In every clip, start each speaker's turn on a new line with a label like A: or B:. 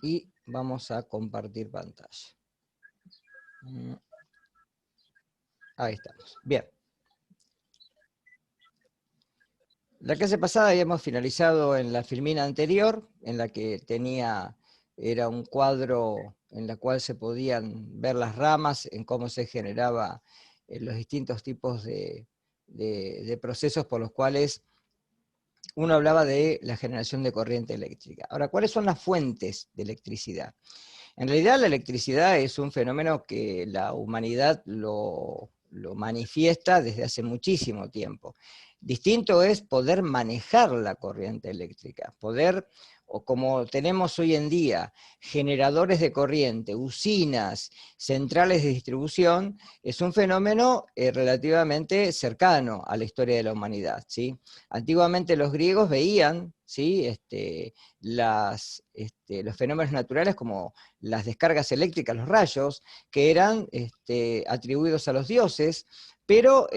A: y vamos a compartir pantalla. Ahí estamos. Bien. La clase pasada habíamos finalizado en la filmina anterior, en la que era un cuadro en la cual se podían ver las ramas, en cómo se generaba los distintos tipos de procesos por los cuales uno hablaba de la generación de corriente eléctrica. Ahora, ¿cuáles son las fuentes de electricidad? En realidad la electricidad es un fenómeno que la humanidad lo manifiesta desde hace muchísimo tiempo. Distinto es poder manejar la corriente eléctrica, o como tenemos hoy en día, generadores de corriente, usinas, centrales de distribución, es un fenómeno relativamente cercano a la historia de la humanidad, ¿sí? Antiguamente los griegos veían, ¿sí? Los fenómenos naturales como las descargas eléctricas, los rayos, que eran atribuidos a los dioses, pero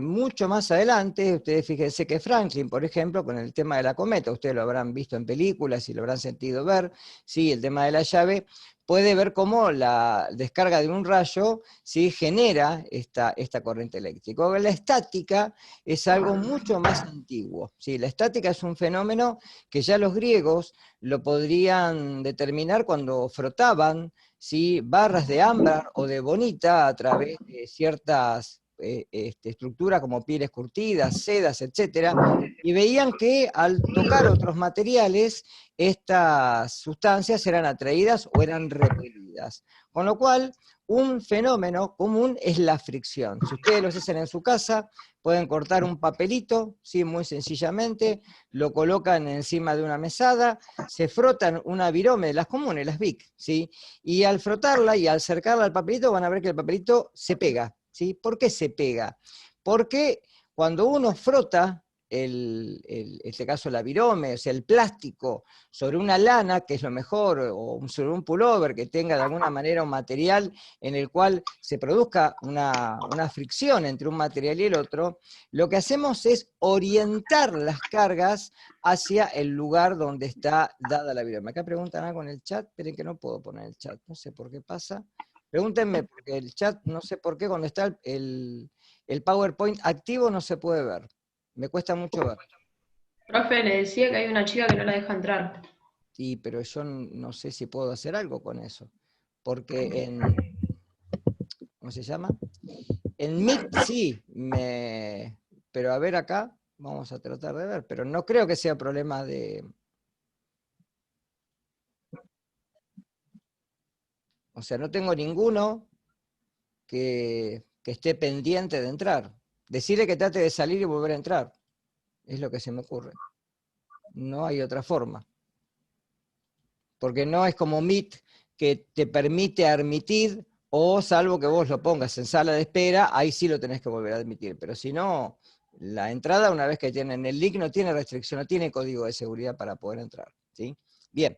A: mucho más adelante, ustedes fíjense que Franklin, por ejemplo, con el tema de la cometa, ustedes lo habrán visto en películas y lo habrán sentido ver, ¿sí? El tema de la llave, puede ver cómo la descarga de un rayo, ¿sí? Genera esta corriente eléctrica. La estática es algo mucho más antiguo, ¿sí? La estática es un fenómeno que ya los griegos lo podrían determinar cuando frotaban, ¿sí? Barras de ámbar o de bonita a través de ciertas estructuras como pieles curtidas, sedas, etc. Y veían que al tocar otros materiales, estas sustancias eran atraídas o eran repelidas. Con lo cual, un fenómeno común es la fricción. Si ustedes lo hacen en su casa, pueden cortar un papelito, ¿sí? Muy sencillamente, lo colocan encima de una mesada, se frotan una virome de las comunes, las Bic, ¿sí? Y al frotarla y al acercarla al papelito van a ver que el papelito se pega, ¿sí? ¿Por qué se pega? Porque cuando uno frota, en este caso la virome, o sea, el plástico, sobre una lana, que es lo mejor, o sobre un pullover que tenga de alguna manera un material en el cual se produzca una fricción entre un material y el otro, lo que hacemos es orientar las cargas hacia el lugar donde está dada la virome. Acá preguntan algo en el chat, esperen que no puedo poner el chat, no sé por qué pasa. Pregúntenme, porque el chat, no sé por qué, cuando está el PowerPoint activo no se puede ver. Me cuesta mucho ver.
B: Profe, le decía que hay una chica que no la deja entrar.
A: Sí, pero yo no sé si puedo hacer algo con eso. Porque ¿cómo se llama? En Meet sí, pero a ver acá, vamos a tratar de ver, pero no creo que sea problema de... O sea, no tengo ninguno que esté pendiente de entrar. Decirle que trate de salir y volver a entrar. Es lo que se me ocurre. No hay otra forma. Porque no es como Meet que te permite admitir, o salvo que vos lo pongas en sala de espera, ahí sí lo tenés que volver a admitir. Pero si no, la entrada, una vez que tienen el link, no tiene restricción, no tiene código de seguridad para poder entrar, ¿sí? Bien,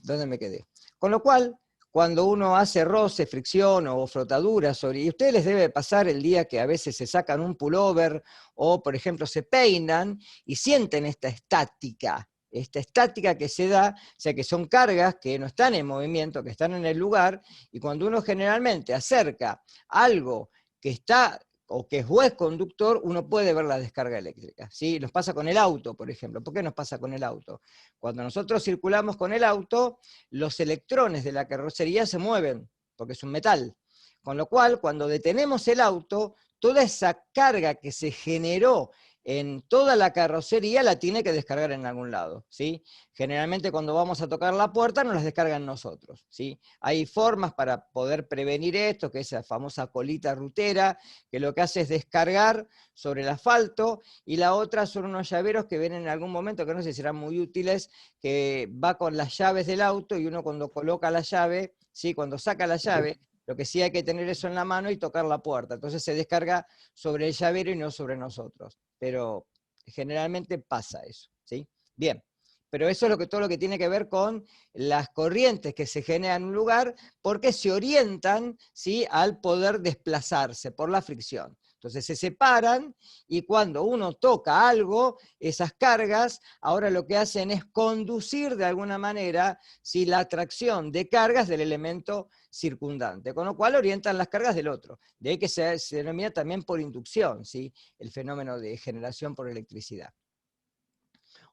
A: ¿dónde me quedé? Con lo cual, cuando uno hace roce, fricción o frotadura sobre, y a ustedes les debe pasar el día que a veces se sacan un pullover, o por ejemplo se peinan, y sienten esta estática que se da, o sea que son cargas que no están en movimiento, que están en el lugar, y cuando uno generalmente acerca algo que está o que es juez conductor, uno puede ver la descarga eléctrica, ¿sí? Nos pasa con el auto, por ejemplo. ¿Por qué nos pasa con el auto? Cuando nosotros circulamos con el auto, los electrones de la carrocería se mueven, porque es un metal. Con lo cual, cuando detenemos el auto, toda esa carga que se generó en toda la carrocería la tiene que descargar en algún lado, ¿sí? Generalmente cuando vamos a tocar la puerta nos las descargan nosotros, ¿sí? Hay formas para poder prevenir esto, que es esa famosa colita rutera, que lo que hace es descargar sobre el asfalto, y la otra son unos llaveros que ven en algún momento, que no sé si serán muy útiles, que va con las llaves del auto, y uno cuando coloca la llave, ¿sí? Cuando saca la llave, lo que sí hay que tener eso en la mano y tocar la puerta. Entonces se descarga sobre el llavero y no sobre nosotros. Pero generalmente pasa eso, ¿sí? Bien. Pero eso es todo lo que tiene que ver con las corrientes que se generan en un lugar, porque se orientan, ¿sí? Al poder desplazarse por la fricción. Entonces se separan y cuando uno toca algo, esas cargas ahora lo que hacen es conducir de alguna manera, ¿sí?, la atracción de cargas del elemento circundante, con lo cual orientan las cargas del otro. De ahí que se denomina también por inducción, ¿sí?, el fenómeno de generación por electricidad.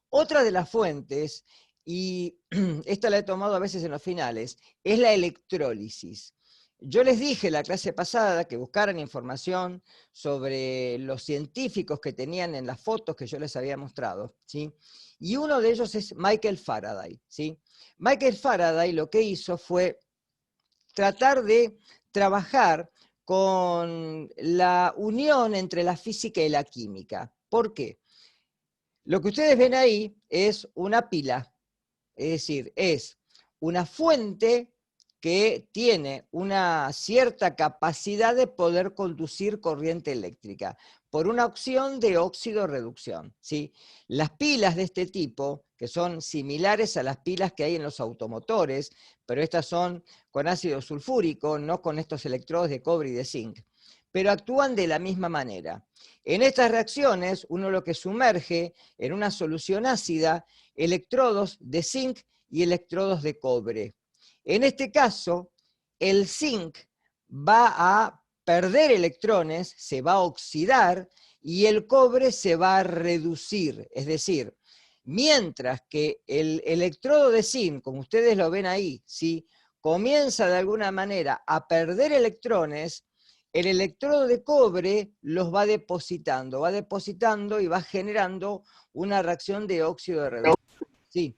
A: Otra de las fuentes, y esta la he tomado a veces en los finales, es la electrólisis. Yo les dije en la clase pasada que buscaran información sobre los científicos que tenían en las fotos que yo les había mostrado, ¿sí? Y uno de ellos es Michael Faraday, ¿sí? Michael Faraday lo que hizo fue tratar de trabajar con la unión entre la física y la química. ¿Por qué? Lo que ustedes ven ahí es una pila, es decir, es una fuente que tiene una cierta capacidad de poder conducir corriente eléctrica por una opción de óxido-reducción, ¿sí? Las pilas de este tipo, que son similares a las pilas que hay en los automotores, pero estas son con ácido sulfúrico, no con estos electrodos de cobre y de zinc, pero actúan de la misma manera. En estas reacciones, uno lo que sumerge en una solución ácida electrodos de zinc y electrodos de cobre. En este caso, el zinc va a perder electrones, se va a oxidar y el cobre se va a reducir. Es decir, mientras que el electrodo de zinc, como ustedes lo ven ahí, ¿sí?, comienza de alguna manera a perder electrones, el electrodo de cobre los va depositando y va generando una reacción de óxido de reducción. Sí,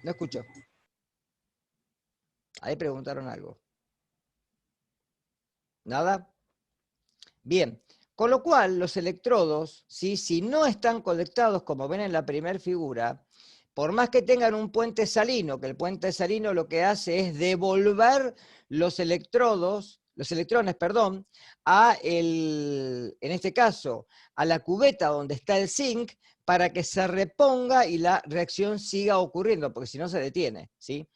A: no escucho. Ahí preguntaron algo. ¿Nada? Bien, con lo cual los electrodos, ¿sí?, si no están conectados, como ven en la primera figura, por más que tengan un puente salino, que el puente salino lo que hace es devolver los electrones, perdón, en este caso, a la cubeta donde está el zinc, para que se reponga y la reacción siga ocurriendo, porque si no se detiene, ¿sí?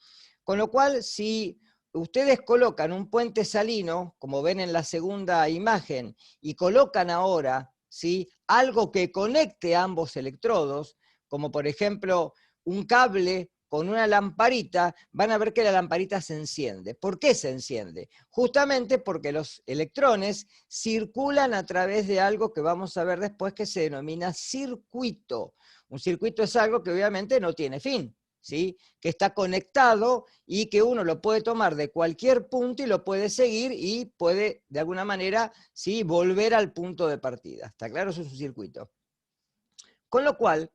A: Con lo cual, si ustedes colocan un puente salino, como ven en la segunda imagen, y colocan ahora, ¿sí?, algo que conecte ambos electrodos, como por ejemplo un cable con una lamparita, van a ver que la lamparita se enciende. ¿Por qué se enciende? Justamente porque los electrones circulan a través de algo que vamos a ver después que se denomina circuito. Un circuito es algo que obviamente no tiene fin, ¿sí?, que está conectado y que uno lo puede tomar de cualquier punto y lo puede seguir y puede de alguna manera, ¿sí?, volver al punto de partida. ¿Está claro? Eso es un circuito. Con lo cual,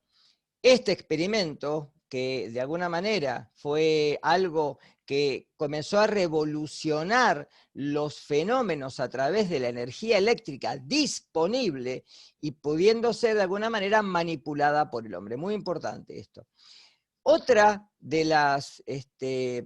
A: este experimento, que de alguna manera fue algo que comenzó a revolucionar los fenómenos a través de la energía eléctrica disponible y pudiendo ser de alguna manera manipulada por el hombre. Muy importante esto. Otra de las,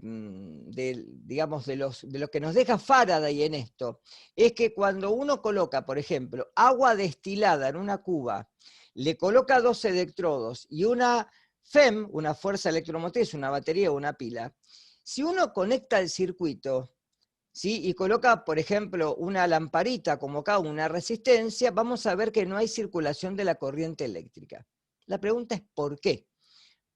A: digamos, de lo que nos deja Faraday en esto, es que cuando uno coloca, por ejemplo, agua destilada en una cuba, le coloca 2 electrodos y una FEM, una fuerza electromotriz, una batería o una pila, si uno conecta el circuito, ¿sí?, y coloca, por ejemplo, una lamparita como acá, una resistencia, vamos a ver que no hay circulación de la corriente eléctrica. La pregunta es ¿por qué?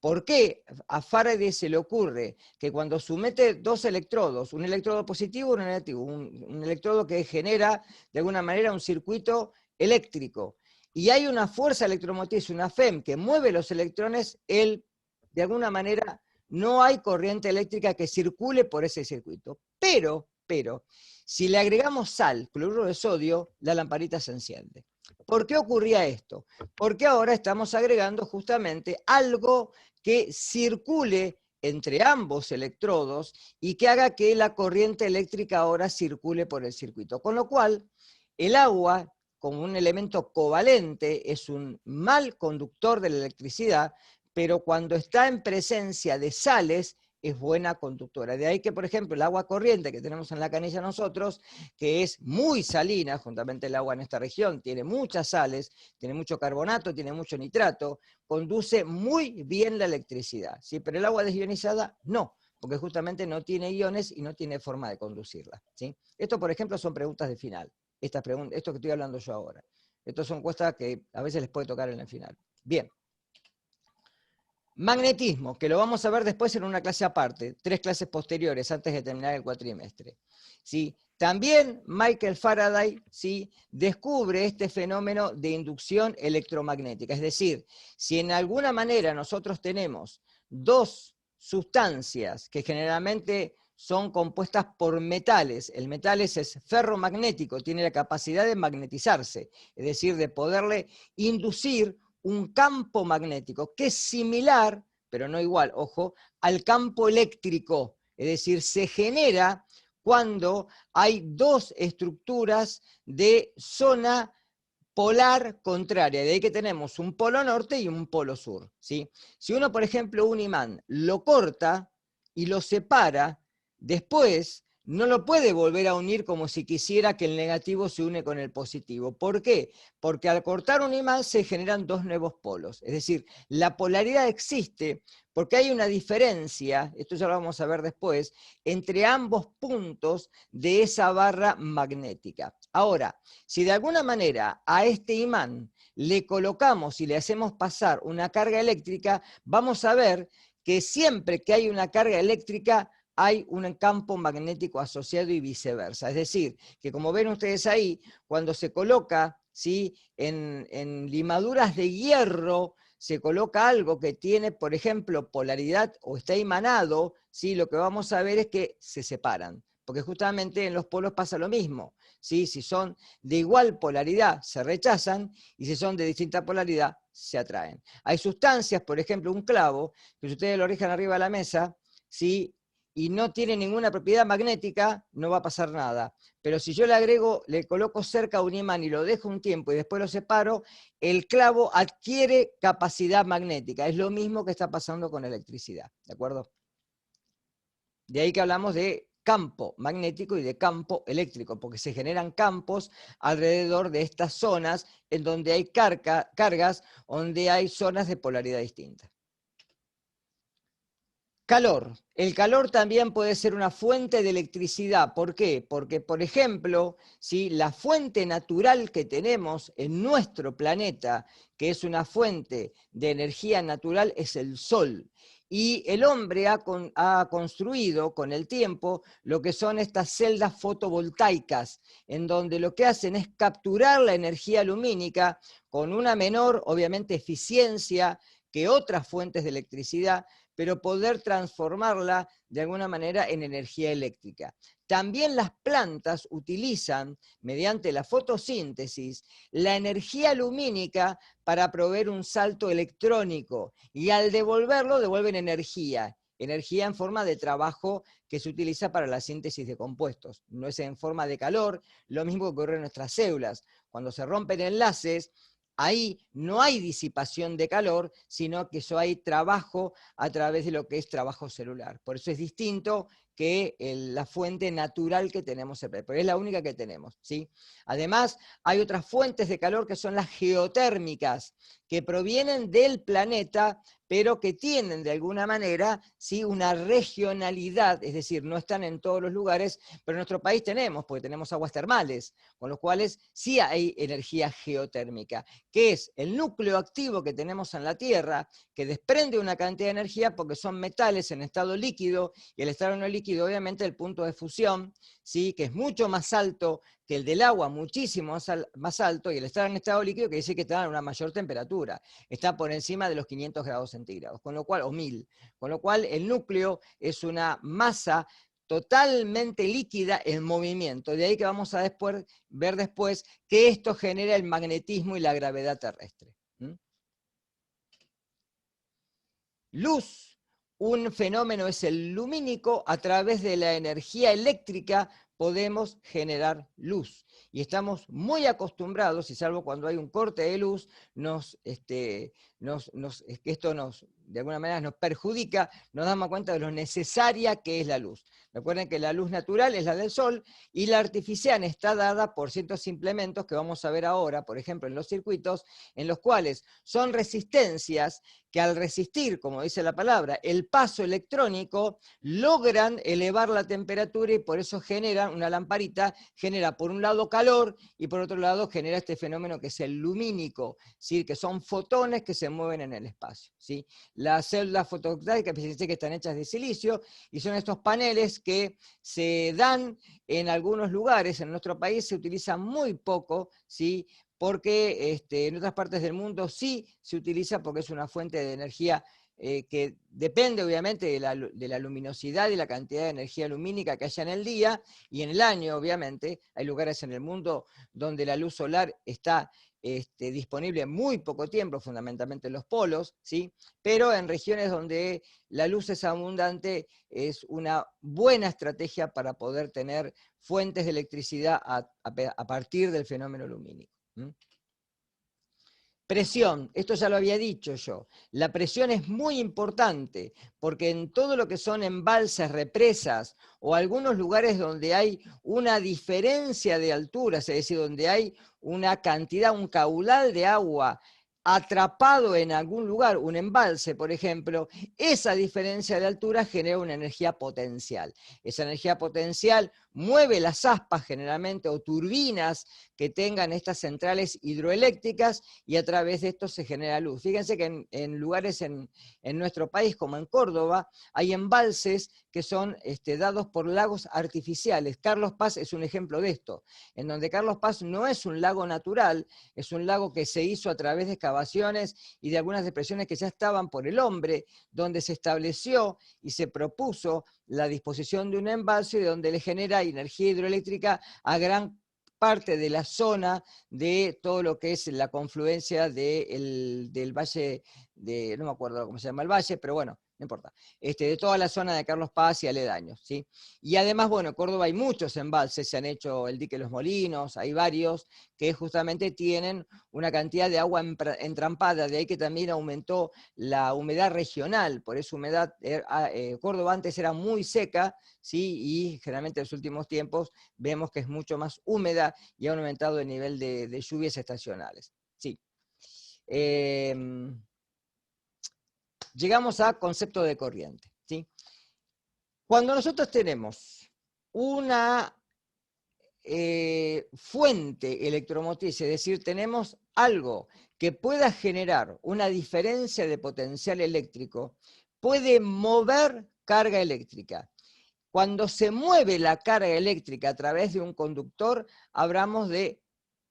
A: ¿Por qué a Faraday se le ocurre que cuando somete 2 electrodos, un electrodo positivo y uno negativo, un electrodo que genera de alguna manera un circuito eléctrico, y hay una fuerza electromotriz, una FEM, que mueve los electrones, él de alguna manera no hay corriente eléctrica que circule por ese circuito? Pero, si le agregamos sal, cloruro de sodio, la lamparita se enciende. ¿Por qué ocurría esto? Porque ahora estamos agregando justamente algo que circule entre ambos electrodos y que haga que la corriente eléctrica ahora circule por el circuito. Con lo cual, el agua, como un elemento covalente, es un mal conductor de la electricidad, pero cuando está en presencia de sales, es buena conductora. De ahí que, por ejemplo, el agua corriente que tenemos en la canilla nosotros, que es muy salina, juntamente el agua en esta región, tiene muchas sales, tiene mucho carbonato, tiene mucho nitrato, conduce muy bien la electricidad, ¿sí? Pero el agua desionizada no, porque justamente no tiene iones y no tiene forma de conducirla, ¿sí? Esto, por ejemplo, son preguntas de final. Esto que estoy hablando yo ahora. Estas son cosas que a veces les puede tocar en el final. Bien. Magnetismo, que lo vamos a ver después en una clase aparte, 3 clases posteriores antes de terminar el cuatrimestre. ¿Sí? También Michael Faraday, ¿sí?, descubre este fenómeno de inducción electromagnética. Es decir, si en alguna manera nosotros tenemos 2 sustancias que generalmente son compuestas por metales, el metal es ferromagnético, tiene la capacidad de magnetizarse, es decir, de poderle inducir un campo magnético que es similar, pero no igual, ojo, al campo eléctrico. Es decir, se genera cuando hay 2 estructuras de zona polar contraria. De ahí que tenemos un polo norte y un polo sur, ¿sí? Si uno, por ejemplo, un imán lo corta y lo separa, después no lo puede volver a unir como si quisiera que el negativo se une con el positivo. ¿Por qué? Porque al cortar un imán se generan 2 nuevos polos. Es decir, la polaridad existe porque hay una diferencia, esto ya lo vamos a ver después, entre ambos puntos de esa barra magnética. Ahora, si de alguna manera a este imán le colocamos y le hacemos pasar una carga eléctrica, vamos a ver que siempre que hay una carga eléctrica hay un campo magnético asociado y viceversa. Es decir, que como ven ustedes ahí, cuando se coloca, ¿sí?, en limaduras de hierro, se coloca algo que tiene, por ejemplo, polaridad o está imanado, ¿sí?, lo que vamos a ver es que se separan. Porque justamente en los polos pasa lo mismo, ¿sí? Si son de igual polaridad se rechazan y si son de distinta polaridad se atraen. Hay sustancias, por ejemplo, un clavo, que si ustedes lo rijan arriba de la mesa, ¿sí?, y no tiene ninguna propiedad magnética, no va a pasar nada. Pero si yo le agrego, le coloco cerca un imán y lo dejo un tiempo y después lo separo, el clavo adquiere capacidad magnética. Es lo mismo que está pasando con la electricidad, ¿de acuerdo? De ahí que hablamos de campo magnético y de campo eléctrico, porque se generan campos alrededor de estas zonas en donde hay cargas, donde hay zonas de polaridad distinta. Calor. El calor también puede ser una fuente de electricidad. ¿Por qué? Porque, por ejemplo, ¿sí?, la fuente natural que tenemos en nuestro planeta, que es una fuente de energía natural, es el Sol. Y el hombre ha construido con el tiempo lo que son estas celdas fotovoltaicas, en donde lo que hacen es capturar la energía lumínica con una menor, obviamente, eficiencia que otras fuentes de electricidad, pero poder transformarla de alguna manera en energía eléctrica. También las plantas utilizan, mediante la fotosíntesis, la energía lumínica para proveer un salto electrónico, y al devolverlo, devuelven energía en forma de trabajo que se utiliza para la síntesis de compuestos. No es en forma de calor, lo mismo que ocurre en nuestras células. Cuando se rompen enlaces, ahí no hay disipación de calor, sino que eso hay trabajo a través de lo que es trabajo celular. Por eso es distinto que la fuente natural que tenemos, pero es la única que tenemos, ¿sí? Además, hay otras fuentes de calor que son las geotérmicas, que provienen del planeta, pero que tienen de alguna manera, ¿sí?, una regionalidad, es decir, no están en todos los lugares, pero en nuestro país tenemos, porque tenemos aguas termales, con los cuales sí hay energía geotérmica, que es el núcleo activo que tenemos en la Tierra, que desprende una cantidad de energía porque son metales en estado líquido, y el estado no líquido, obviamente, el punto de fusión, ¿sí?, que es mucho más alto que el del agua, muchísimo más alto, y el estar en estado líquido que dice que está a una mayor temperatura, está por encima de los 500 grados centígrados, con lo cual, o 1000, con lo cual el núcleo es una masa totalmente líquida en movimiento. De ahí que vamos a ver después que esto genera el magnetismo y la gravedad terrestre. Luz. Un fenómeno es el lumínico. A través de la energía eléctrica podemos generar luz. Y estamos muy acostumbrados, y salvo cuando hay un corte de luz, nos que esto de alguna manera nos perjudica, nos damos cuenta de lo necesaria que es la luz. Recuerden que la luz natural es la del sol y la artificial está dada por ciertos implementos que vamos a ver ahora, por ejemplo, en los circuitos, en los cuales son resistencias que al resistir, como dice la palabra, el paso electrónico, logran elevar la temperatura y por eso generan, una lamparita genera por un lado calor y por otro lado genera este fenómeno que es el lumínico, ¿sí? Que son fotones que se mueven en el espacio, ¿sí? Las células fotovoltaicas, fíjense que están hechas de silicio y son estos paneles que se dan en algunos lugares, en nuestro país se utilizan muy poco, ¿sí? Porque en otras partes del mundo sí se utiliza porque es una fuente de energía que depende obviamente de la luminosidad y la cantidad de energía lumínica que haya en el día y en el año, obviamente. Hay lugares en el mundo donde la luz solar está disponible en muy poco tiempo, fundamentalmente en los polos, ¿sí? Pero en regiones donde la luz es abundante es una buena estrategia para poder tener fuentes de electricidad a partir del fenómeno lumínico. Presión, esto ya lo había dicho yo, la presión es muy importante porque en todo lo que son embalses, represas o algunos lugares donde hay una diferencia de alturas, es decir, donde hay una cantidad, un caudal de agua atrapado en algún lugar, un embalse, por ejemplo, esa diferencia de altura genera una energía potencial. Esa energía potencial mueve las aspas generalmente o turbinas que tengan estas centrales hidroeléctricas y a través de esto se genera luz. Fíjense que en lugares en nuestro país, como en Córdoba, hay embalses que son dados por lagos artificiales. Carlos Paz es un ejemplo de esto, en donde Carlos Paz no es un lago natural, es un lago que se hizo a través de excavaciones y de algunas depresiones que ya estaban por el hombre, donde se estableció y se propuso la disposición de un embalse donde le genera energía hidroeléctrica a gran parte de la zona de todo lo que es la confluencia del valle, no me acuerdo cómo se llama el valle, pero bueno, no importa, de toda la zona de Carlos Paz y aledaños, ¿sí? Y además, bueno, en Córdoba hay muchos embalses, se han hecho el dique Los Molinos, hay varios que justamente tienen una cantidad de agua entrampada, de ahí que también aumentó la humedad regional, por eso Córdoba antes era muy seca, ¿sí? Y generalmente en los últimos tiempos vemos que es mucho más húmeda y ha aumentado el nivel de lluvias estacionales. Sí. Llegamos a concepto de corriente, ¿sí? Cuando nosotros tenemos una fuente electromotriz, es decir, tenemos algo que pueda generar una diferencia de potencial eléctrico, puede mover carga eléctrica. Cuando se mueve la carga eléctrica a través de un conductor, hablamos de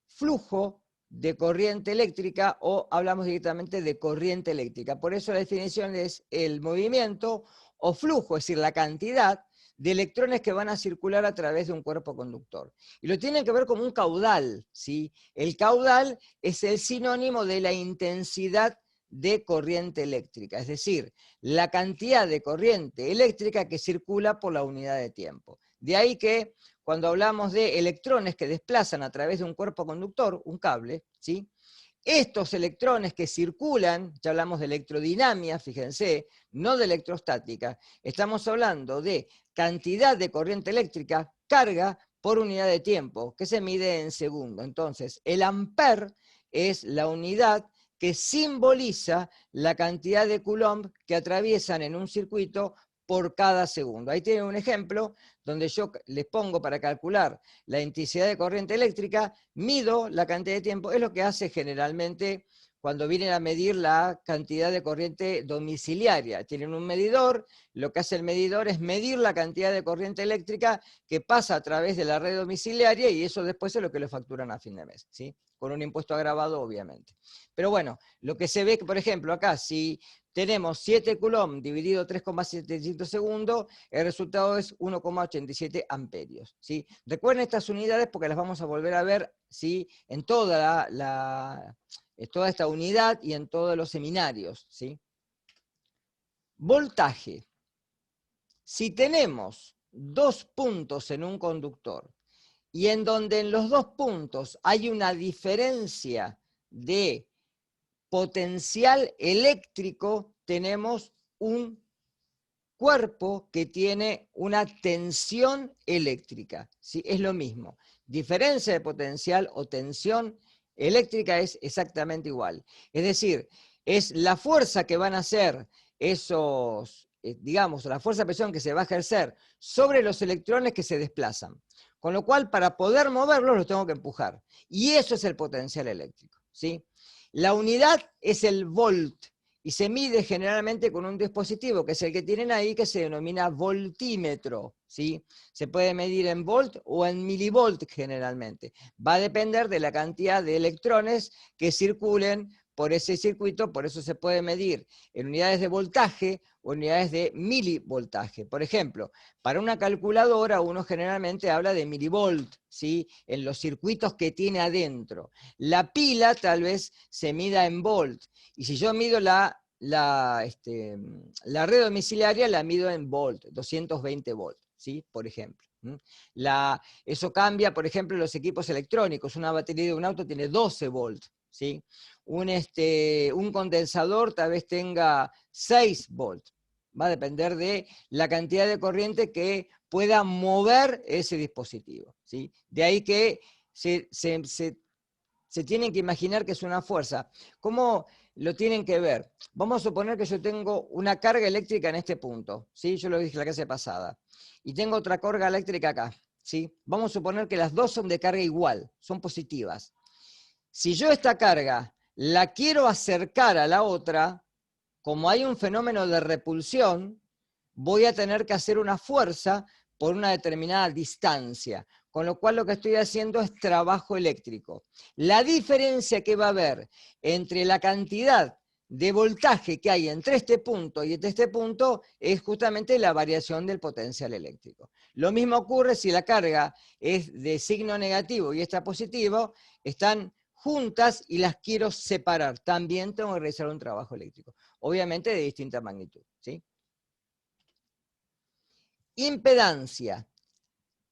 A: flujo de corriente eléctrica o hablamos directamente de corriente eléctrica. Por eso la definición es el movimiento o flujo, es decir, la cantidad de electrones que van a circular a través de un cuerpo conductor. Y lo tienen que ver como un caudal, ¿sí? El caudal es el sinónimo de la intensidad de corriente eléctrica, es decir, la cantidad de corriente eléctrica que circula por la unidad de tiempo. De ahí que cuando hablamos de electrones que desplazan a través de un cuerpo conductor, un cable, ¿sí? Estos electrones que circulan, ya hablamos de electrodinamia, fíjense, no de electrostática, estamos hablando de cantidad de corriente eléctrica, carga por unidad de tiempo, que se mide en segundos. Entonces, el amper es la unidad que simboliza la cantidad de coulomb que atraviesan en un circuito por cada segundo. Ahí tienen un ejemplo donde yo les pongo para calcular la intensidad de corriente eléctrica, mido la cantidad de tiempo, es lo que hace generalmente cuando vienen a medir la cantidad de corriente domiciliaria. Tienen un medidor, lo que hace el medidor es medir la cantidad de corriente eléctrica que pasa a través de la red domiciliaria y eso después es lo que le facturan a fin de mes, ¿sí? Con un impuesto agravado, obviamente. Pero lo que se ve, por ejemplo, acá, si tenemos 7 coulomb dividido 3,700 segundos, el resultado es 1,87 amperios, ¿sí? Recuerden estas unidades porque las vamos a volver a ver, ¿sí? En toda toda esta unidad y en todos los seminarios, ¿sí? Voltaje. Si tenemos 2 puntos en un conductor y en donde en los 2 puntos hay una diferencia de potencial eléctrico tenemos un cuerpo que tiene una tensión eléctrica, ¿sí? Es lo mismo. Diferencia de potencial o tensión eléctrica es exactamente igual. Es decir, es la fuerza que van a hacer esos, digamos, la fuerza de presión que se va a ejercer sobre los electrones que se desplazan. Con lo cual, para poder moverlos, los tengo que empujar. Y eso es el potencial eléctrico, ¿sí? La unidad es el volt, y se mide generalmente con un dispositivo, que es el que tienen ahí, que se denomina voltímetro, ¿sí? Se puede medir en volt o en milivolt generalmente. Va a depender de la cantidad de electrones que circulen por ese circuito, por eso se puede medir en unidades de voltaje o unidades de milivoltaje. Por ejemplo, para una calculadora uno generalmente habla de milivolt, ¿sí? En los circuitos que tiene adentro. La pila tal vez se mida en volt, y si yo mido la red domiciliaria, la mido en volt, 220 volts, ¿sí? Por ejemplo. Eso cambia, por ejemplo, en los equipos electrónicos. Una batería de un auto tiene 12 volts, ¿sí? Un condensador tal vez tenga 6 volts. Va a depender de la cantidad de corriente que pueda mover ese dispositivo, ¿sí? De ahí que se tienen que imaginar que es una fuerza. ¿Cómo lo tienen que ver? Vamos a suponer que yo tengo una carga eléctrica en este punto, ¿sí? Yo lo dije la clase pasada. Y tengo otra carga eléctrica acá, ¿sí? Vamos a suponer que las dos son de carga igual, son positivas. Si yo esta carga la quiero acercar a la otra, como hay un fenómeno de repulsión, voy a tener que hacer una fuerza por una determinada distancia, con lo cual lo que estoy haciendo es trabajo eléctrico. La diferencia que va a haber entre la cantidad de voltaje que hay entre este punto y entre este punto es justamente la variación del potencial eléctrico. Lo mismo ocurre si la carga es de signo negativo y esta positivo, están juntas y las quiero separar. También tengo que realizar un trabajo eléctrico, obviamente de distinta magnitud, ¿sí? Impedancia.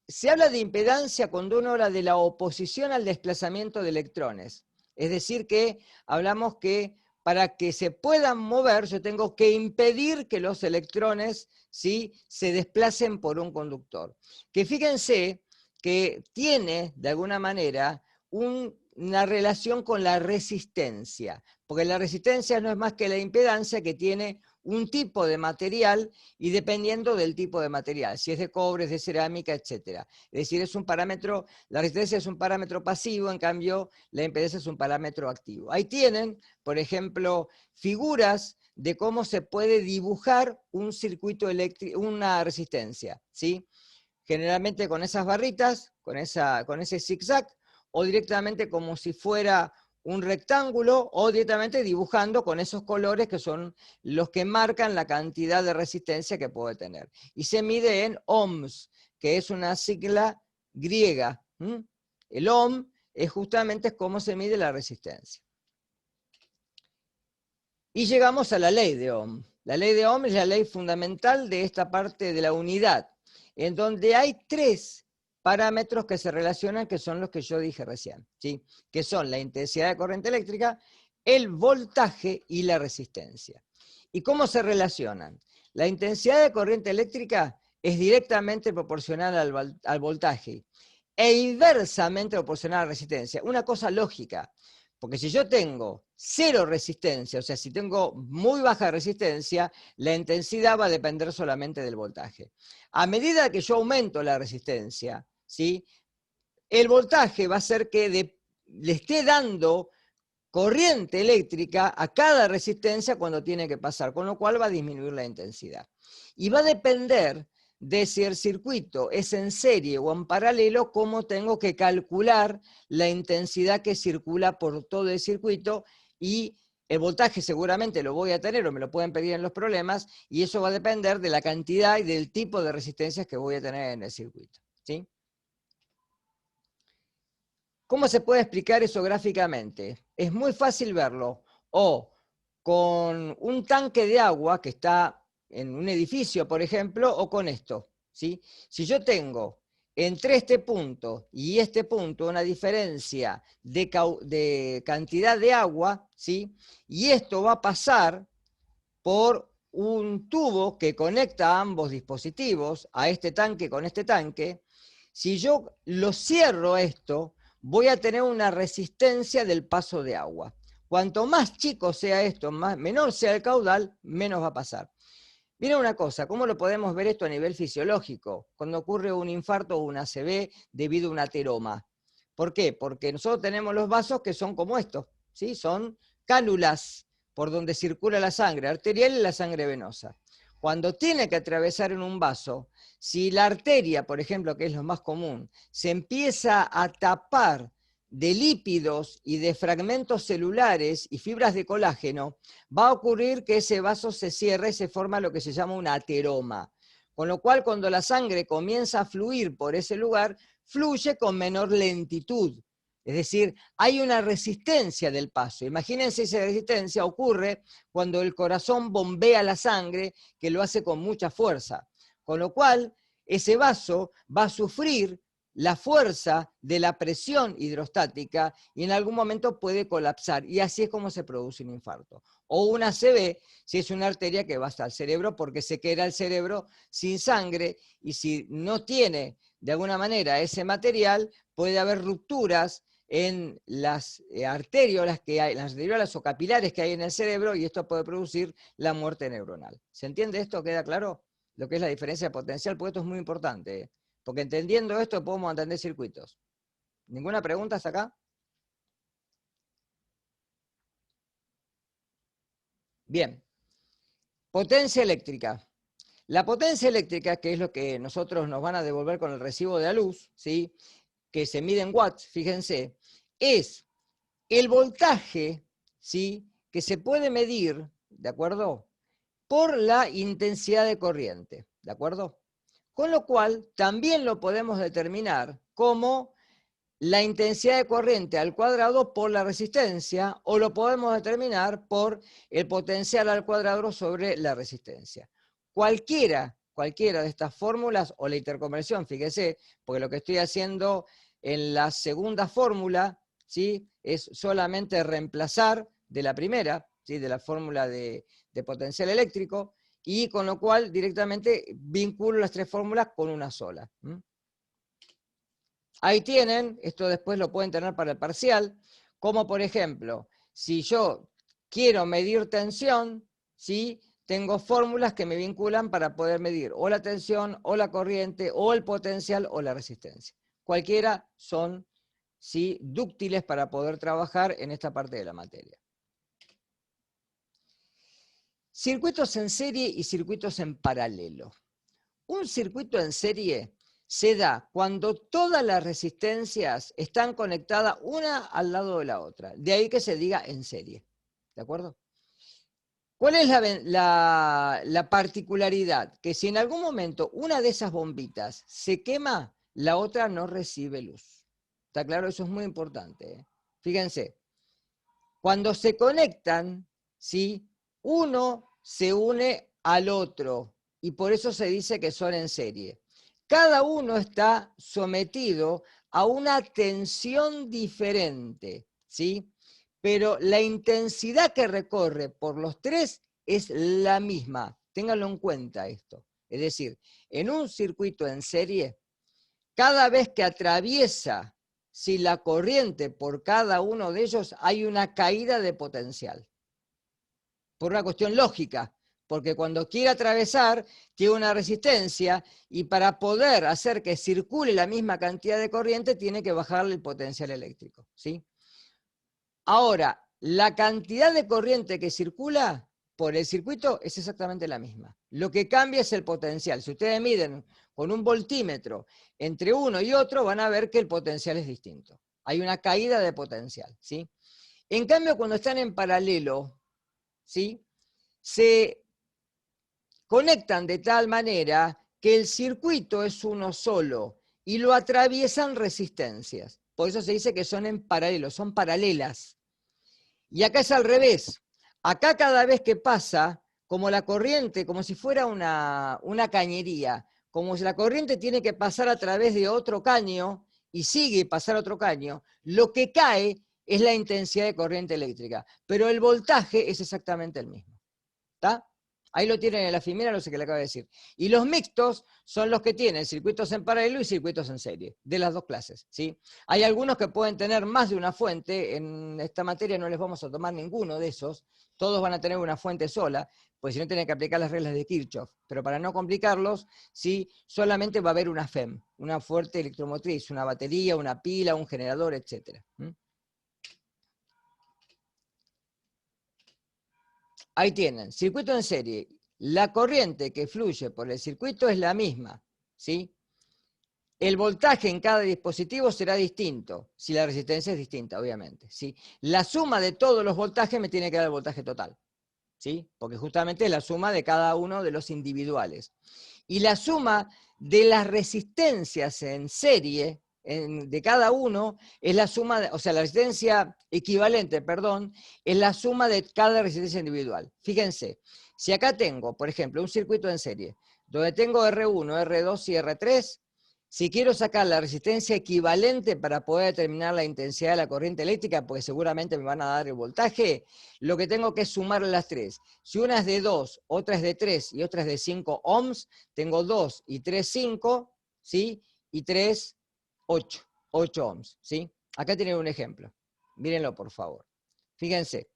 A: Se habla de impedancia cuando uno habla de la oposición al desplazamiento de electrones. Es decir, que hablamos que para que se puedan mover, yo tengo que impedir que los electrones, ¿sí?, se desplacen por un conductor. Que fíjense que tiene, de alguna manera, una relación con la resistencia, porque la resistencia no es más que la impedancia que tiene un tipo de material y dependiendo del tipo de material, si es de cobre, es de cerámica, etc. Es decir, es un parámetro, la resistencia es un parámetro pasivo, en cambio la impedancia es un parámetro activo. Ahí tienen, por ejemplo, figuras de cómo se puede dibujar un circuito eléctrico, una resistencia, ¿sí? Generalmente con esas barritas, con ese zigzag, o directamente como si fuera un rectángulo, o directamente dibujando con esos colores que son los que marcan la cantidad de resistencia que puede tener. Y se mide en ohms, que es una sigla griega. El ohm es justamente cómo se mide la resistencia. Y llegamos a la ley de Ohm. La ley de Ohm es la ley fundamental de esta parte de la unidad, en donde hay tres parámetros que se relacionan, que son los que yo dije recién, ¿sí? Que son la intensidad de corriente eléctrica, el voltaje y la resistencia. ¿Y cómo se relacionan? La intensidad de corriente eléctrica es directamente proporcional al voltaje e inversamente proporcional a la resistencia. Una cosa lógica. Porque si yo tengo cero resistencia, o sea, si tengo muy baja resistencia, la intensidad va a depender solamente del voltaje. A medida que yo aumento la resistencia, ¿sí?, el voltaje va a hacer que le esté dando corriente eléctrica a cada resistencia cuando tiene que pasar, con lo cual va a disminuir la intensidad. Y va a depender de si el circuito es en serie o en paralelo, cómo tengo que calcular la intensidad que circula por todo el circuito, y el voltaje seguramente lo voy a tener o me lo pueden pedir en los problemas, y eso va a depender de la cantidad y del tipo de resistencias que voy a tener en el circuito, ¿sí? ¿Cómo se puede explicar eso gráficamente? Es muy fácil verlo, o con un tanque de agua que está en un edificio, por ejemplo, o con esto, ¿sí? Si yo tengo entre este punto y este punto una diferencia de cantidad de agua, ¿sí? Y esto va a pasar por un tubo que conecta a ambos dispositivos, a este tanque con este tanque. Si yo lo cierro esto, voy a tener una resistencia del paso de agua. Cuanto más chico sea esto, menor sea el caudal, menos va a pasar. Mira una cosa, ¿cómo lo podemos ver esto a nivel fisiológico? Cuando ocurre un infarto o un ACV debido a un ateroma. ¿Por qué? Porque nosotros tenemos los vasos que son como estos, ¿sí? Son cánulas por donde circula la sangre arterial y la sangre venosa. Cuando tiene que atravesar en un vaso, si la arteria, por ejemplo, que es lo más común, se empieza a tapar de lípidos y de fragmentos celulares y fibras de colágeno, va a ocurrir que ese vaso se cierre y se forma lo que se llama un ateroma. Con lo cual, cuando la sangre comienza a fluir por ese lugar, fluye con menor lentitud. Es decir, hay una resistencia del paso. Imagínense, esa resistencia ocurre cuando el corazón bombea la sangre, que lo hace con mucha fuerza. Con lo cual, ese vaso va a sufrir la fuerza de la presión hidrostática y en algún momento puede colapsar. Y así es como se produce un infarto. O una ACV, si es una arteria que va hasta el cerebro, porque se queda el cerebro sin sangre, y si no tiene de alguna manera ese material, puede haber rupturas en las arteriolas que hay, las arteriolas o capilares que hay en el cerebro, y esto puede producir la muerte neuronal. ¿Se entiende esto? ¿Queda claro? Lo que es la diferencia de potencial, porque esto es muy importante, porque entendiendo esto podemos entender circuitos. ¿Ninguna pregunta hasta acá? Bien. Potencia eléctrica. La potencia eléctrica, que es lo que nosotros nos van a devolver con el recibo de la luz, ¿sí? Que se mide en watts, fíjense, es el voltaje, ¿sí? Que se puede medir, ¿de acuerdo?, por la intensidad de corriente, ¿de acuerdo? Con lo cual, también lo podemos determinar como la intensidad de corriente al cuadrado por la resistencia, o lo podemos determinar por el potencial al cuadrado sobre la resistencia. Cualquiera de estas fórmulas, o la interconversión, fíjese, porque lo que estoy haciendo en la segunda fórmula, ¿sí?, es solamente reemplazar de la primera, ¿sí?, de la fórmula de potencial eléctrico, y con lo cual directamente vinculo las tres fórmulas con una sola. Ahí tienen, esto después lo pueden tener para el parcial, como por ejemplo, si yo quiero medir tensión, ¿sí?, tengo fórmulas que me vinculan para poder medir o la tensión, o la corriente, o el potencial, o la resistencia. Cualquiera son, ¿sí?, dúctiles para poder trabajar en esta parte de la materia. Circuitos en serie y circuitos en paralelo. Un circuito en serie se da cuando todas las resistencias están conectadas una al lado de la otra. De ahí que se diga en serie. ¿De acuerdo? ¿Cuál es la particularidad? Que si en algún momento una de esas bombitas se quema, la otra no recibe luz. ¿Está claro? Eso es muy importante, ¿eh? Fíjense, cuando se conectan, ¿sí?, uno se une al otro, y por eso se dice que son en serie. Cada uno está sometido a una tensión diferente, ¿sí?, pero la intensidad que recorre por los tres es la misma. Ténganlo en cuenta esto. Es decir, en un circuito en serie, cada vez que atraviesa, si la corriente por cada uno de ellos, hay una caída de potencial. Por una cuestión lógica, porque cuando quiere atravesar, tiene una resistencia, y para poder hacer que circule la misma cantidad de corriente, tiene que bajarle el potencial eléctrico, ¿sí? Ahora, la cantidad de corriente que circula por el circuito es exactamente la misma. Lo que cambia es el potencial. Si ustedes miden con un voltímetro entre uno y otro, van a ver que el potencial es distinto. Hay una caída de potencial, ¿sí? En cambio, cuando están en paralelo, ¿sí?, se conectan de tal manera que el circuito es uno solo y lo atraviesan resistencias. Por eso se dice que son en paralelo, son paralelas. Y acá es al revés. Acá cada vez que pasa, como la corriente, como si fuera una cañería, como si la corriente tiene que pasar a través de otro caño y sigue pasar otro caño, lo que cae es la intensidad de corriente eléctrica, pero el voltaje es exactamente el mismo. ¿Está? Ahí lo tienen en la FIMERA, lo sé que le acabo de decir. Y los mixtos son los que tienen circuitos en paralelo y circuitos en serie, de las dos clases, ¿sí? Hay algunos que pueden tener más de una fuente, en esta materia no les vamos a tomar ninguno de esos, todos van a tener una fuente sola, pues si no tienen que aplicar las reglas de Kirchhoff, pero para no complicarlos, ¿sí? Solamente va a haber una FEM, una fuente electromotriz, una batería, una pila, un generador, etc. Ahí tienen, circuito en serie. La corriente que fluye por el circuito es la misma, ¿sí? El voltaje en cada dispositivo será distinto, si la resistencia es distinta, obviamente, ¿sí? La suma de todos los voltajes me tiene que dar el voltaje total, ¿sí? Porque justamente es la suma de cada uno de los individuales. Y la suma de las resistencias en serie, de cada uno, es la suma, o sea, la resistencia equivalente, perdón, es la suma de cada resistencia individual. Fíjense, si acá tengo, por ejemplo, un circuito en serie, donde tengo R1, R2 y R3, si quiero sacar la resistencia equivalente para poder determinar la intensidad de la corriente eléctrica, porque seguramente me van a dar el voltaje, lo que tengo que es sumar las tres. Si una es de 2, otra es de 3 y otra es de 5 ohms, tengo 2 y 3, 5, ¿sí? Y 3, 8 ohms, ¿sí? Acá tienen un ejemplo. Mírenlo, por favor. Fíjense.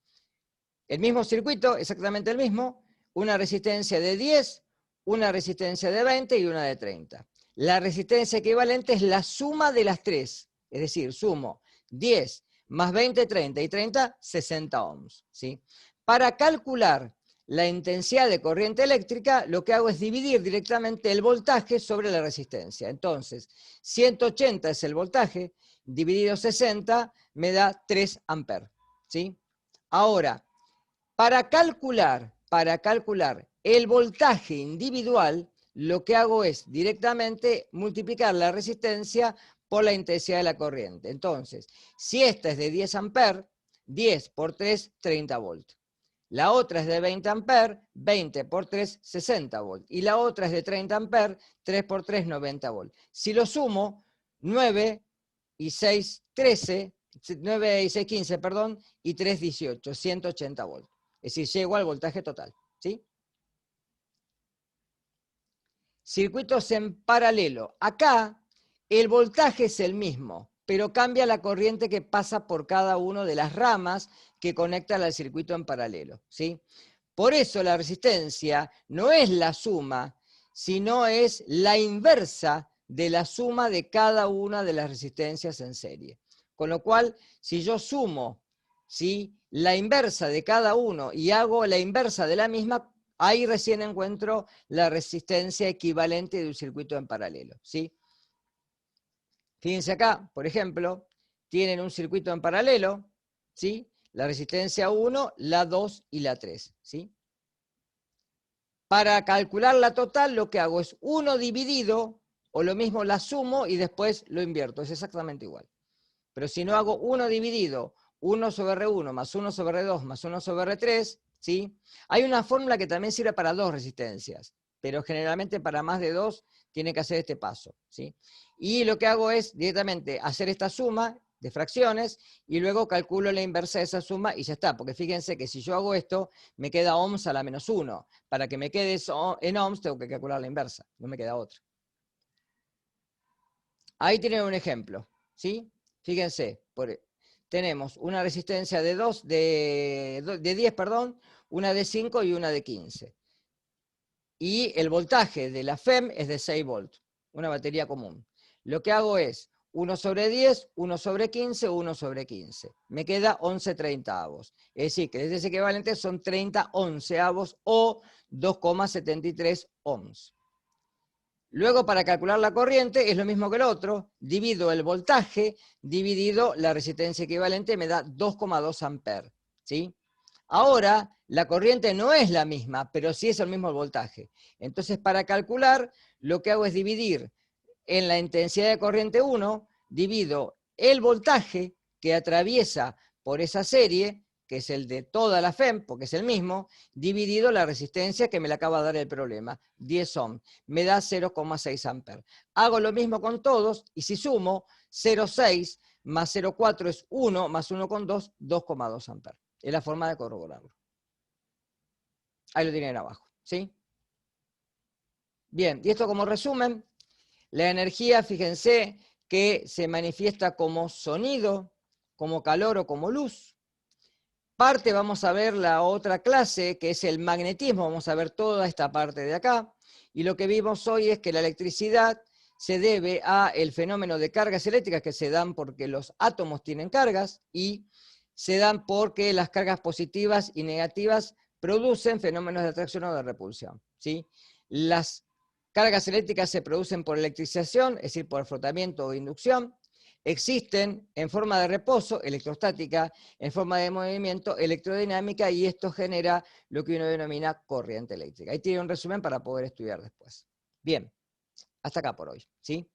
A: El mismo circuito, exactamente el mismo, una resistencia de 10, una resistencia de 20 y una de 30. La resistencia equivalente es la suma de las tres, es decir, sumo 10 más 20, 30 y 30, 60 ohms. ¿Sí? Para calcular la intensidad de corriente eléctrica, lo que hago es dividir directamente el voltaje sobre la resistencia. Entonces, 180 es el voltaje, dividido 60 me da 3 amperes. ¿Sí? Ahora, para calcular el voltaje individual, lo que hago es directamente multiplicar la resistencia por la intensidad de la corriente. Entonces, si esta es de 10 amperes, 10 por 3, 30 volts. La otra es de 20 amperes, 20 por 3, 60 volts. Y la otra es de 30 amperes, 3 por 3, 90 volts. Si lo sumo, 9 y 6, 13, 9 y 6, 15, perdón, y 3, 18, 180 volts. Es decir, llego al voltaje total. ¿Sí? Circuitos en paralelo. Acá el voltaje es el mismo, pero cambia la corriente que pasa por cada una de las ramas que conectan al circuito en paralelo. ¿Sí? Por eso la resistencia no es la suma, sino es la inversa de la suma de cada una de las resistencias en serie. Con lo cual, si yo sumo, ¿sí?, la inversa de cada uno y hago la inversa de la misma, ahí recién encuentro la resistencia equivalente de un circuito en paralelo. ¿Sí? Fíjense acá, por ejemplo, tienen un circuito en paralelo, ¿sí?, la resistencia 1, la 2 y la 3. ¿Sí? Para calcular la total, lo que hago es 1 dividido, o lo mismo la sumo y después lo invierto. Es exactamente igual. Pero si no hago 1 dividido, 1 sobre R1 más 1 sobre R2 más 1 sobre R3, ¿sí? Hay una fórmula que también sirve para dos resistencias, pero generalmente para más de dos tiene que hacer este paso, ¿sí? Y lo que hago es directamente hacer esta suma de fracciones y luego calculo la inversa de esa suma y ya está, porque fíjense que si yo hago esto, me queda ohms a la menos 1. Para que me quede eso en ohms tengo que calcular la inversa, no me queda otra. Ahí tienen un ejemplo, ¿sí? Fíjense, tenemos una resistencia de 10, perdón, una de 5 y una de 15. Y el voltaje de la FEM es de 6 volts, una batería común. Lo que hago es 1 sobre 10, 1 sobre 15, 1 sobre 15. Me queda 11 treintaavos. Es decir, que ese equivalente son 30 onceavos o 2,73 ohms. Luego, para calcular la corriente, es lo mismo que el otro, divido el voltaje, dividido la resistencia equivalente, me da 2,2 amperes. ¿Sí? Ahora, la corriente no es la misma, pero sí es el mismo voltaje. Entonces, para calcular, lo que hago es dividir en la intensidad de corriente 1, divido el voltaje que atraviesa por esa serie, que es el de toda la FEM, porque es el mismo, dividido la resistencia que me la acaba de dar el problema, 10 ohms, me da 0,6 amperes. Hago lo mismo con todos, y si sumo, 0,6 más 0,4 es 1, más 1,2, 2,2 amperes. Es la forma de corroborarlo. Ahí lo tienen abajo, ¿sí? Bien, y esto como resumen, la energía, fíjense, que se manifiesta como sonido, como calor o como luz. Parte vamos a ver la otra clase, que es el magnetismo, vamos a ver toda esta parte de acá, y lo que vimos hoy es que la electricidad se debe a el fenómeno de cargas eléctricas que se dan porque los átomos tienen cargas, y se dan porque las cargas positivas y negativas producen fenómenos de atracción o de repulsión, ¿sí? Las cargas eléctricas se producen por electrización, es decir, por frotamiento o inducción. Existen en forma de reposo, electrostática, en forma de movimiento, electrodinámica, y esto genera lo que uno denomina corriente eléctrica. Ahí tiene un resumen para poder estudiar después. Bien, hasta acá por hoy, ¿sí?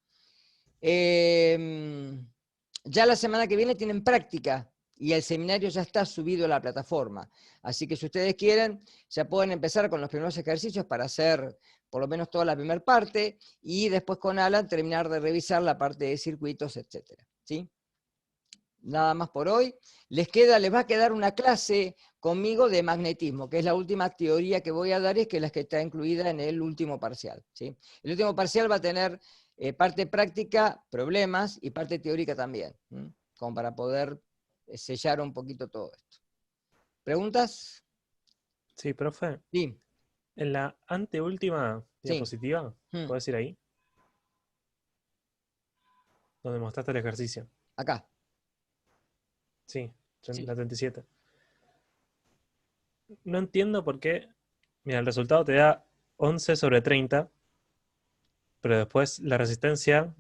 A: Ya la semana que viene tienen práctica, y el seminario ya está subido a la plataforma. Así que si ustedes quieren, ya pueden empezar con los primeros ejercicios para hacer por lo menos toda la primera parte, y después con Alan terminar de revisar la parte de circuitos, etcétera, ¿sí? Nada más por hoy. Les va a quedar una clase conmigo de magnetismo, que es la última teoría que voy a dar, y que es la que está incluida en el último parcial, ¿sí? El último parcial va a tener parte práctica, problemas, y parte teórica también, ¿sí? Como para poder sellar un poquito todo esto. ¿Preguntas?
C: Sí, profe.
A: Sí.
C: En la anteúltima
A: Sí.
C: diapositiva, ¿puedes ir ahí? Donde mostraste el ejercicio.
A: Acá.
C: Sí,
A: Sí.
C: la 37. No entiendo por qué. Mira, el resultado te da 11/30, pero después la resistencia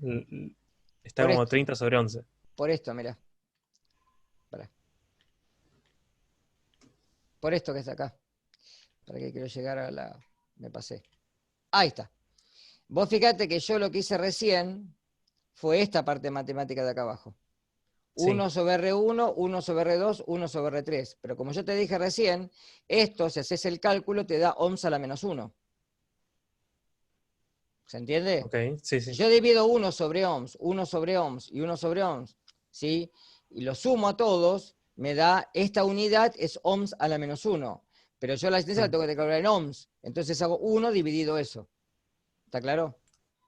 C: está
A: Por
C: como
A: esto.
C: 30/11.
A: Por esto, mirá. Pará. Por esto que está acá. Para que quiero llegar a la... Me pasé. Ahí está. Vos fíjate que yo lo que hice recién fue esta parte matemática de acá abajo. 1
C: Sí.
A: sobre R1, 1 sobre R2, 1 sobre R3. Pero como yo te dije recién, esto, si haces el cálculo, te da ohms a la menos 1. ¿Se entiende?
C: Ok, sí,
A: Si
C: sí.
A: yo divido 1 sobre ohms, 1 sobre ohms y 1 sobre ohms, ¿sí? Y lo sumo a todos, me da, esta unidad es ohms a la menos 1. Pero yo la resistencia la tengo que calcular en ohms. Entonces hago 1 dividido eso. ¿Está claro?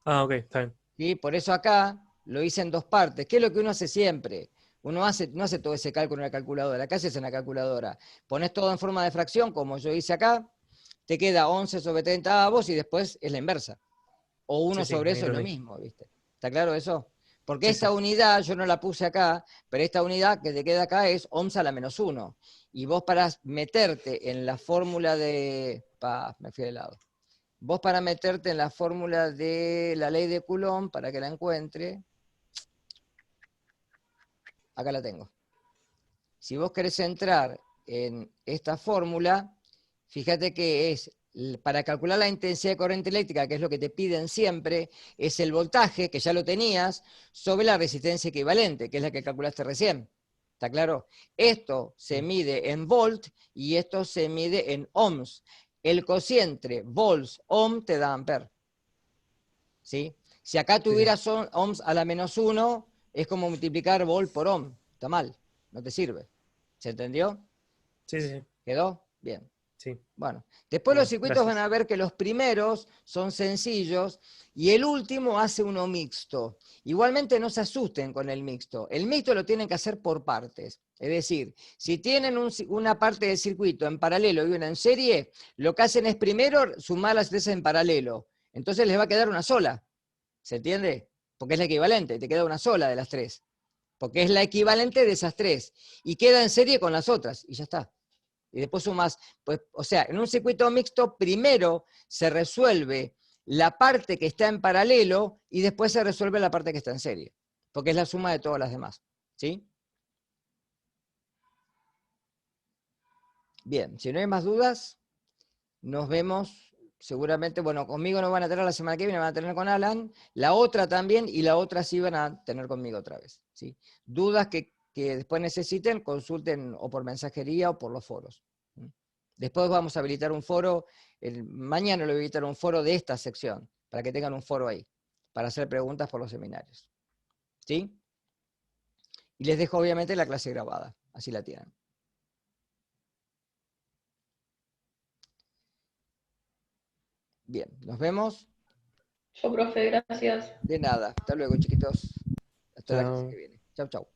C: Ah, ok, está bien.
A: ¿Sí? Por eso acá lo hice en dos partes. ¿Qué es lo que uno hace siempre? Uno no hace todo ese cálculo en la calculadora. Acá haces en la calculadora. Pones todo en forma de fracción, como yo hice acá. Te queda 11 sobre 30 avos, y después es la inversa. O 1
C: Sí, sí,
A: sobre
C: ahí
A: eso es lo
C: entendí.
A: mismo, ¿viste? ¿Está claro eso? Porque
C: Sí,
A: esta
C: sí.
A: unidad yo no la puse acá, pero esta unidad que te queda acá es ohms a la menos 1. Y vos, para meterte en la fórmula de... me fui de lado. Vos, para meterte en la fórmula de la ley de Coulomb, para que la encuentre, acá la tengo. Si vos querés entrar en esta fórmula, fíjate que es, para calcular la intensidad de corriente eléctrica, que es lo que te piden siempre, es el voltaje, que ya lo tenías, sobre la resistencia equivalente, que es la que calculaste recién. ¿Está claro? Esto se mide en volt y esto se mide en ohms. El cociente volts-ohm te da amper. ¿Sí? Si acá tuvieras ohms a la menos 1, es como multiplicar volt por ohm. Está mal, no te sirve. ¿Se entendió?
C: Sí, sí, sí.
A: ¿Quedó? Bien.
C: Sí.
A: Bueno, después los
C: Bien,
A: circuitos van
C: gracias.
A: a ver que los primeros son sencillos y el último hace uno mixto. Igualmente no se asusten con el mixto. El mixto lo tienen que hacer por partes. Es decir, si tienen una parte del circuito en paralelo y una en serie, lo que hacen es primero sumar las tres en paralelo. Entonces les va a quedar una sola. ¿Se entiende? Porque es la equivalente, te queda una sola de las tres. Porque es la equivalente de esas tres. Y queda en serie con las otras, y ya está. Y después sumas, pues, o sea, en un circuito mixto primero se resuelve la parte que está en paralelo y después se resuelve la parte que está en serie, porque es la suma de todas las demás. ¿Sí? Bien, si no hay más dudas, nos vemos seguramente, bueno, conmigo no van a tener la semana que viene, van a tener con Alan, la otra también, y la otra sí van a tener conmigo otra vez. ¿Sí? Dudas que que después necesiten, consulten o por mensajería o por los foros. Después vamos a habilitar un foro, mañana lo voy a habilitar un foro de esta sección, para que tengan un foro ahí, para hacer preguntas por los seminarios. ¿Sí? Y les dejo obviamente la clase grabada, así la tienen. Bien, nos vemos.
B: Yo, profe, gracias.
A: De nada. Hasta luego, chiquitos. Hasta la clase
C: Chao.
A: que viene. Chau, chau.